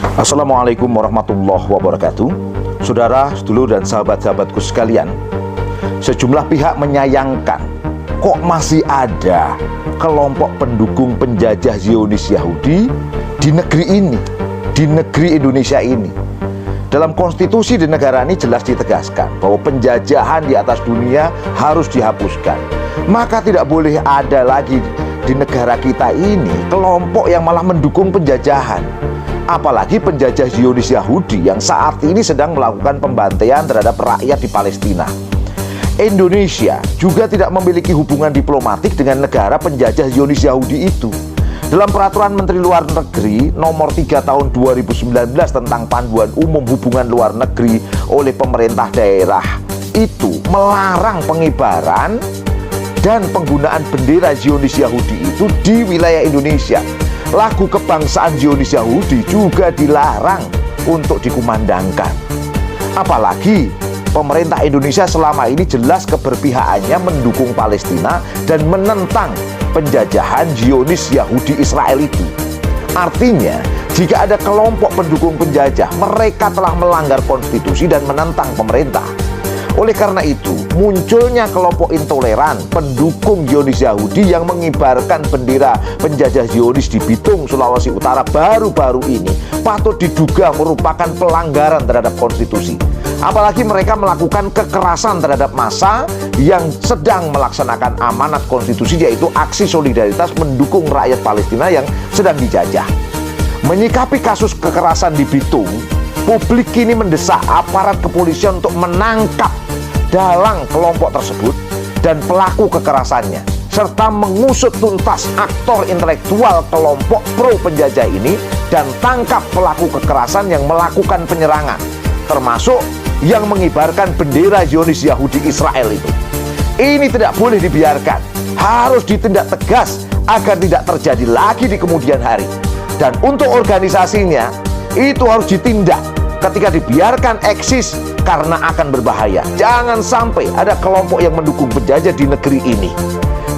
Assalamualaikum warahmatullahi wabarakatuh. Saudara, sedulur dan sahabat-sahabatku sekalian, sejumlah pihak menyayangkan kok masih ada kelompok pendukung penjajah Zionis Yahudi di negeri ini, di negeri Indonesia ini. Dalam konstitusi di negara ini jelas ditegaskan bahwa penjajahan di atas dunia harus dihapuskan. Maka tidak boleh ada lagi di negara kita ini kelompok yang malah mendukung penjajahan. Apalagi penjajah Zionis Yahudi yang saat ini sedang melakukan pembantaian terhadap rakyat di Palestina. Indonesia juga tidak memiliki hubungan diplomatik dengan negara penjajah Zionis Yahudi itu. Dalam Peraturan Menteri Luar Negeri Nomor 3 Tahun 2019 tentang Panduan Umum Hubungan Luar Negeri oleh pemerintah daerah, itu melarang pengibaran dan penggunaan bendera Zionis Yahudi itu di wilayah Indonesia. Lagu kebangsaan Zionis Yahudi juga dilarang untuk dikumandangkan. Apalagi pemerintah Indonesia selama ini jelas keberpihakannya mendukung Palestina dan menentang penjajahan Zionis Yahudi Israel itu. Artinya, jika ada kelompok pendukung penjajah, mereka telah melanggar konstitusi dan menentang pemerintah. Oleh karena itu, munculnya kelompok intoleran pendukung Zionis Yahudi yang mengibarkan bendera penjajah Zionis di Bitung, Sulawesi Utara baru-baru ini patut diduga merupakan pelanggaran terhadap konstitusi. Apalagi mereka melakukan kekerasan terhadap massa yang sedang melaksanakan amanat konstitusi, yaitu aksi solidaritas mendukung rakyat Palestina yang sedang dijajah. Menyikapi kasus kekerasan di Bitung, publik kini mendesak aparat kepolisian untuk menangkap dalang kelompok tersebut dan pelaku kekerasannya, serta mengusut tuntas aktor intelektual kelompok pro penjajah ini dan tangkap pelaku kekerasan yang melakukan penyerangan, termasuk yang mengibarkan bendera Zionis Yahudi Israel itu. Ini tidak boleh dibiarkan, harus ditindak tegas agar tidak terjadi lagi di kemudian hari. Dan untuk organisasinya, itu harus ditindak ketika dibiarkan eksis karena akan berbahaya. Jangan sampai ada kelompok yang mendukung penjajah di negeri ini.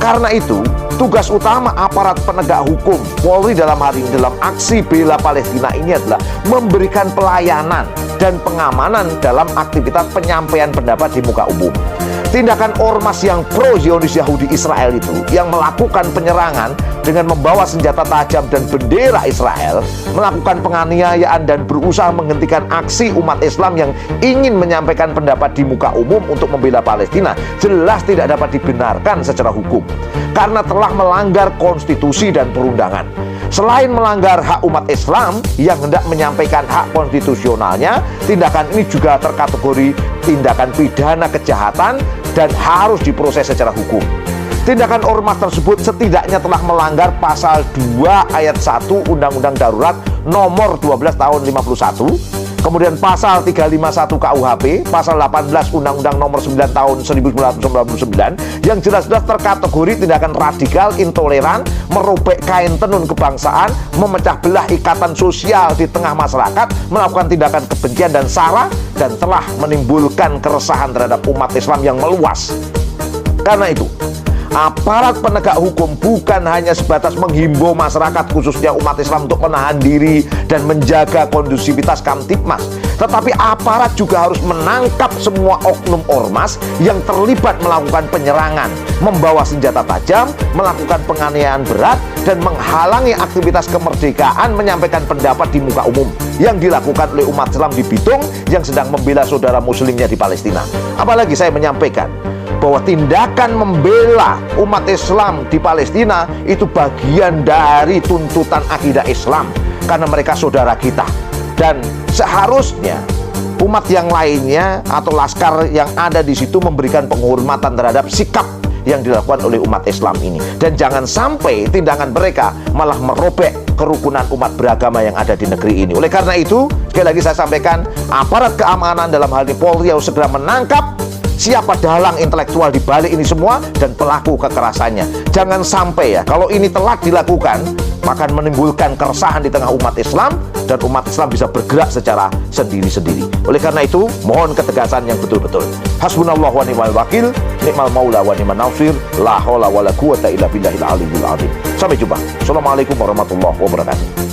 Karena itu, tugas utama aparat penegak hukum Polri dalam hari ini dalam aksi bela Palestina ini adalah memberikan pelayanan dan pengamanan dalam aktivitas penyampaian pendapat di muka umum. Tindakan ormas yang pro Zionis Yahudi Israel itu yang melakukan penyerangan dengan membawa senjata tajam dan bendera Israel, melakukan penganiayaan dan berusaha menghentikan aksi umat Islam yang ingin menyampaikan pendapat di muka umum untuk membela Palestina, jelas tidak dapat dibenarkan secara hukum karena telah melanggar konstitusi dan perundangan. Selain melanggar hak umat Islam yang hendak menyampaikan hak konstitusionalnya, tindakan ini juga terkategori tindakan pidana kejahatan dan harus diproses secara hukum. Tindakan ormas tersebut setidaknya telah melanggar pasal 2 ayat 1 Undang-Undang Darurat nomor 12 tahun 51, kemudian pasal 351 KUHP, pasal 18 Undang-Undang nomor 9 tahun 1999 yang jelas-jelas terkategori tindakan radikal, intoleran, merobek kain tenun kebangsaan, memecah belah ikatan sosial di tengah masyarakat, melakukan tindakan kebencian dan sara, dan telah menimbulkan keresahan terhadap umat Islam yang meluas. Karena itu, aparat penegak hukum bukan hanya sebatas menghimbau masyarakat khususnya umat Islam untuk menahan diri dan menjaga kondusivitas Kamtibmas, tetapi aparat juga harus menangkap semua oknum ormas yang terlibat melakukan penyerangan, membawa senjata tajam, melakukan penganiayaan berat, dan menghalangi aktivitas kemerdekaan menyampaikan pendapat di muka umum yang dilakukan oleh umat Islam di Bitung yang sedang membela saudara muslimnya di Palestina. Apalagi saya menyampaikan bahwa tindakan membela umat Islam di Palestina itu bagian dari tuntutan akidah Islam karena mereka saudara kita, dan seharusnya umat yang lainnya atau laskar yang ada di situ memberikan penghormatan terhadap sikap yang dilakukan oleh umat Islam ini, dan jangan sampai tindakan mereka malah merobek kerukunan umat beragama yang ada di negeri ini. Oleh karena itu, sekali lagi saya sampaikan, aparat keamanan dalam hal ini Polri harus segera menangkap siapa dalang intelektual di balik ini semua dan pelaku kekerasannya. Jangan sampai ya, kalau ini telat dilakukan, maka menimbulkan keresahan di tengah umat Islam dan umat Islam bisa bergerak secara sendiri-sendiri. Oleh karena itu, mohon ketegasan yang betul-betul. Hasbunallahu wa ni'mal wakil, ni'mal maula wa ni'man nasir, la haula wala quwata illa billahil aliyyil azim. Sampai jumpa. Assalamualaikum warahmatullahi wabarakatuh.